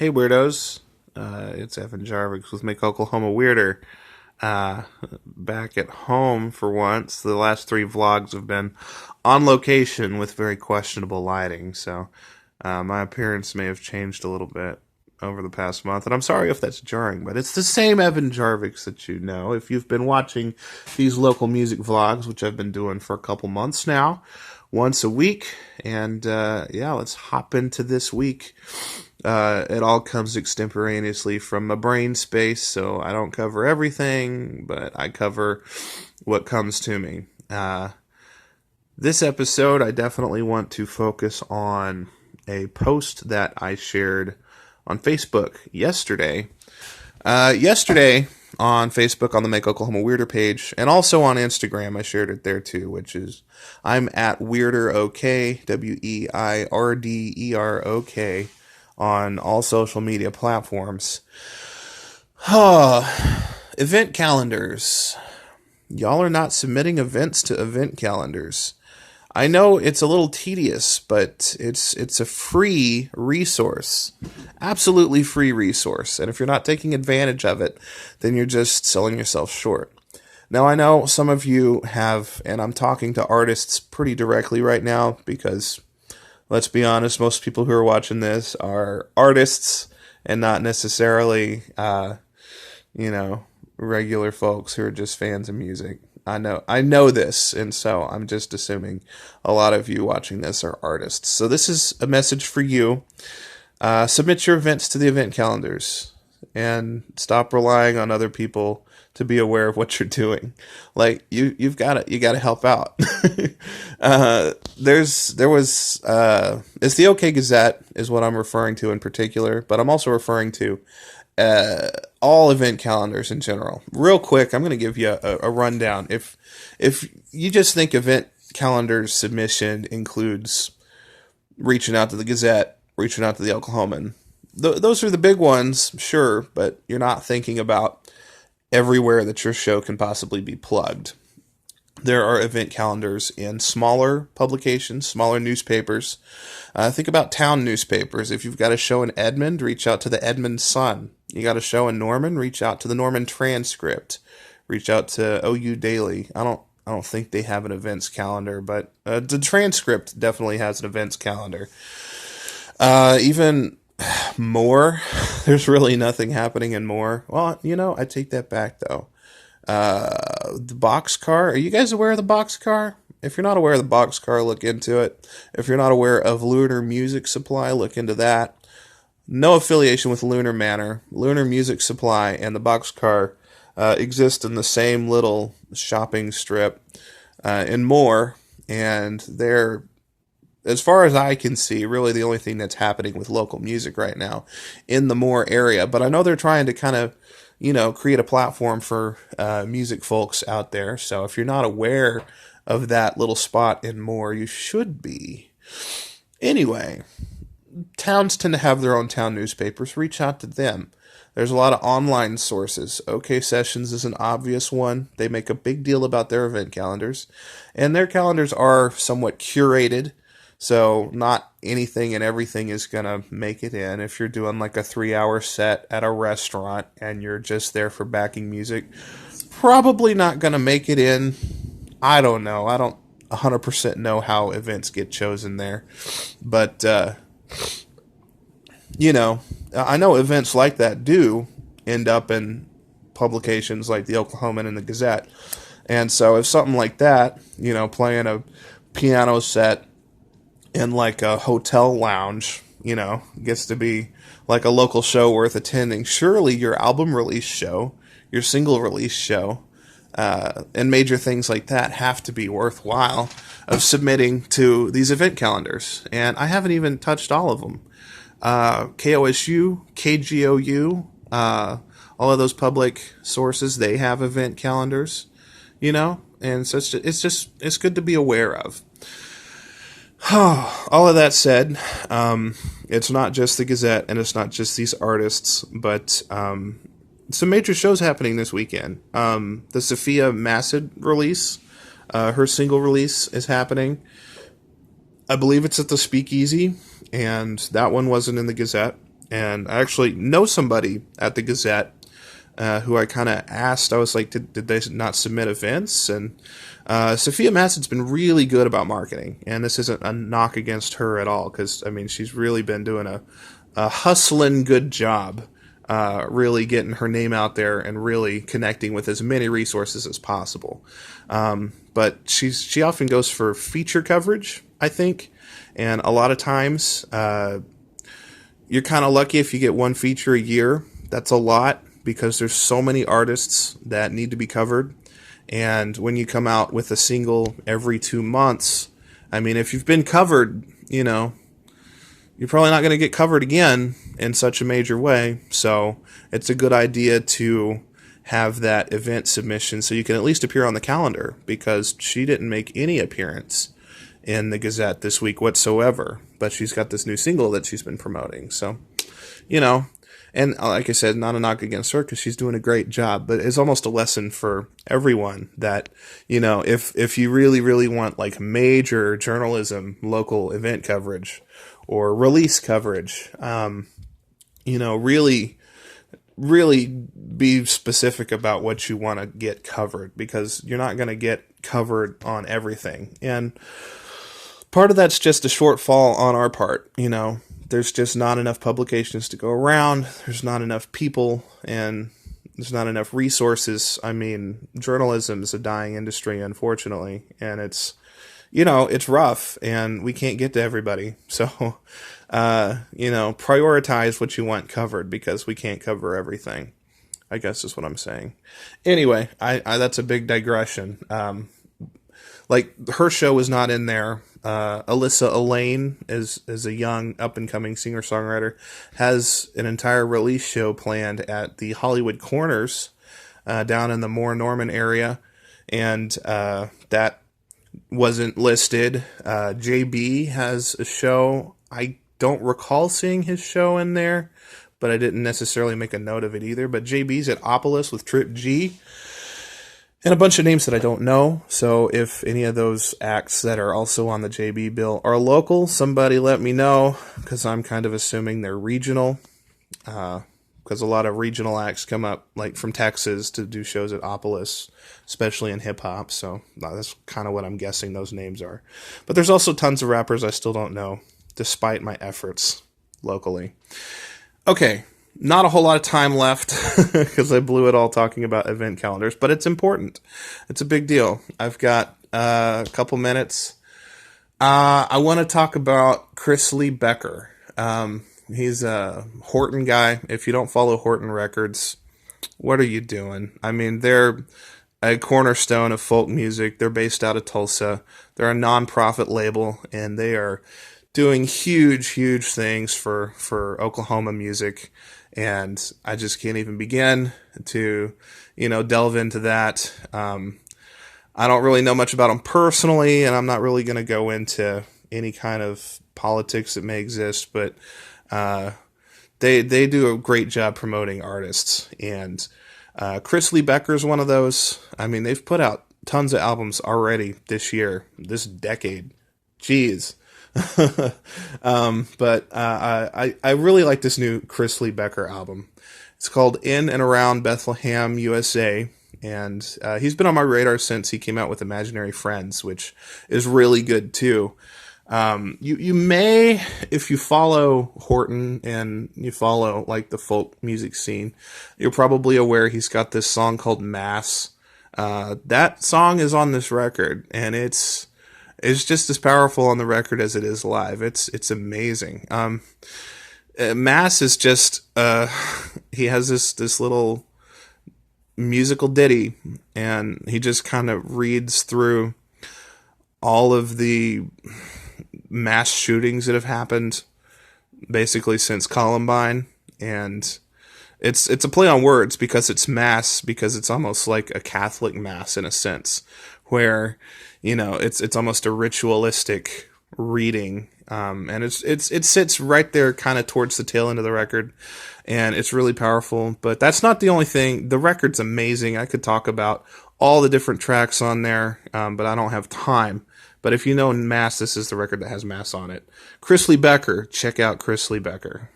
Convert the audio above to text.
Hey weirdos, it's Evan Jarvix with Make Oklahoma Weirder. Back at home for once. The last three vlogs have been on location with very questionable lighting, so my appearance may have changed a little bit over the past month, and I'm sorry if that's jarring, but it's the same Evan Jarvix that you know. If you've been watching these local music vlogs, which I've been doing for a couple months now, once a week, and yeah, let's hop into this week. It all comes extemporaneously from my brain space, so I don't cover everything, but I cover what comes to me. This episode, I definitely want to focus on a post that I shared on Facebook yesterday. Yesterday on Facebook on the Make Oklahoma Weirder page, and also on Instagram, I shared it there too, which is I'm at WeirderOK, WeirderOK, on all social media platforms. Event calendars. Y'all are not submitting events to event calendars. I know it's a little tedious, but it's a free resource. Absolutely free resource. And if you're not taking advantage of it, then you're just selling yourself short. Now, I know some of you have, and I'm talking to artists pretty directly right now because, let's be honest, most people who are watching this are artists and not necessarily, regular folks who are just fans of music. I know this, and so I'm just assuming a lot of you watching this are artists. So this is a message for you. Submit your events to the event calendars and stop relying on other people to be aware of what you're doing. Like you gotta help out. It's the OK Gazette is what I'm referring to in particular, but I'm also referring to all event calendars in general. Real quick, I'm going to give you a rundown. If you just think event calendars submission includes reaching out to the Gazette, reaching out to the Oklahoman, those are the big ones, sure, but you're not thinking about everywhere that your show can possibly be plugged. There are event calendars in smaller publications, smaller newspapers. Think about town newspapers. If you've got a show in Edmond, reach out to the Edmond Sun. You got a show in Norman, reach out to the Norman Transcript. Reach out to OU Daily. I don't think they have an events calendar, but the Transcript definitely has an events calendar. Even more, there's really nothing happening in more. Well, I take that back though. The Boxcar. Are you guys aware of the Boxcar? If you're not aware of the Boxcar, look into it. If you're not aware of Lunar Music Supply, look into that. No affiliation with Lunar Manor. Lunar Music Supply and the Boxcar exist in the same little shopping strip and more. And they're, as far as I can see, really the only thing that's happening with local music right now in the Moore area. But I know they're trying to kind of, create a platform for music folks out there. So if you're not aware of that little spot in Moore, you should be. Anyway, towns tend to have their own town newspapers. Reach out to them. There's a lot of online sources. OK Sessions is an obvious one. They make a big deal about their event calendars. And their calendars are somewhat curated. So not anything and everything is going to make it in. If you're doing like a 3-hour set at a restaurant and you're just there for backing music, probably not going to make it in. I don't know. I don't 100% know how events get chosen there. But, I know events like that do end up in publications like the Oklahoman and the Gazette. And so if something like that, playing a piano set in like a hotel lounge, gets to be like a local show worth attending, surely your album release show, your single release show, and major things like that have to be worthwhile of submitting to these event calendars. And I haven't even touched all of them. KOSU, KGOU, all of those public sources, they have event calendars, and so it's good to be aware of. All of that said, it's not just the Gazette and it's not just these artists, but some major shows happening this weekend. The Sophia Massad release, her single release is happening. I believe it's at the Speakeasy, and that one wasn't in the Gazette. And I actually know somebody at the Gazette who I kind of asked. I was like, did they not submit events? And Sophia Massad's been really good about marketing, and this isn't a knock against her at all, because I mean she's really been doing a hustling good job, really getting her name out there and really connecting with as many resources as possible. But she often goes for feature coverage, I think, and a lot of times you're kind of lucky if you get one feature a year. That's a lot, because there's so many artists that need to be covered. And when you come out with a single every 2 months, I mean, if you've been covered, you know, you're probably not going to get covered again in such a major way. So it's a good idea to have that event submission so you can at least appear on the calendar, because she didn't make any appearance in the Gazette this week whatsoever, but she's got this new single that she's been promoting. So, you know, and like I said, not a knock against her, because she's doing a great job, but it's almost a lesson for everyone that, you know, if you really, really want like major journalism, local event coverage or release coverage, you know, really be specific about what you want to get covered, because you're not going to get covered on everything. And part of that's just a shortfall on our part, you know. There's just not enough publications to go around. There's not enough people, and there's not enough resources. I mean, journalism is a dying industry, unfortunately, and it's, you know, it's rough, and we can't get to everybody. So, you know, prioritize what you want covered, because we can't cover everything, I guess is what I'm saying. Anyway, I that's a big digression. Like, her show is not in there. Alyssa Elaine is a young up-and-coming singer-songwriter, has an entire release show planned at the Hollywood Corners down in the Norman area, and that wasn't listed. JB has a show. I don't recall seeing his show in there, but I didn't necessarily make a note of it either. But JB's at Opolis with Trip G, and a bunch of names that I don't know. So if any of those acts that are also on the JB bill are local, somebody let me know, because I'm kind of assuming they're regional, because a lot of regional acts come up, like from Texas, to do shows at Opolis, especially in hip-hop. So that's kind of what I'm guessing those names are. But there's also tons of rappers I still don't know, despite my efforts locally. Okay. Not a whole lot of time left, because I blew it all talking about event calendars, but it's important. It's a big deal. I've got a couple minutes. I want to talk about Lee Becker. He's a Horton guy. If you don't follow Horton Records, what are you doing? I mean, they're a cornerstone of folk music. They're based out of Tulsa. They're a non-profit label, and they are doing huge things for Oklahoma music. And I just can't even begin to, you know, delve into that. I don't really know much about them personally, and I'm not really going to go into any kind of politics that may exist, but they do a great job promoting artists. And Lee Becker is one of those. I mean, they've put out tons of albums already this year, this decade. Jeez. But I really like this new Lee Becker album. It's called In and Around Bethlehem, USA, and he's been on my radar since he came out with Imaginary Friends, which is really good too. You may, if you follow Horton and you follow like the folk music scene, you're probably aware he's got this song called Mass. That song is on this record, and it's just as powerful on the record as it is live. It's amazing. Mass is just, he has this little musical ditty, and he just kind of reads through all of the mass shootings that have happened basically since Columbine. And it's a play on words, because it's mass, because it's almost like a Catholic mass in a sense, where, you know, it's almost a ritualistic reading, and it sits right there kind of towards the tail end of the record, and it's really powerful. But that's not the only thing. The record's amazing. I could talk about all the different tracks on there, but I don't have time. But if you know Mass, this is the record that has Mass on it. Lee Becker. Check out Lee Becker.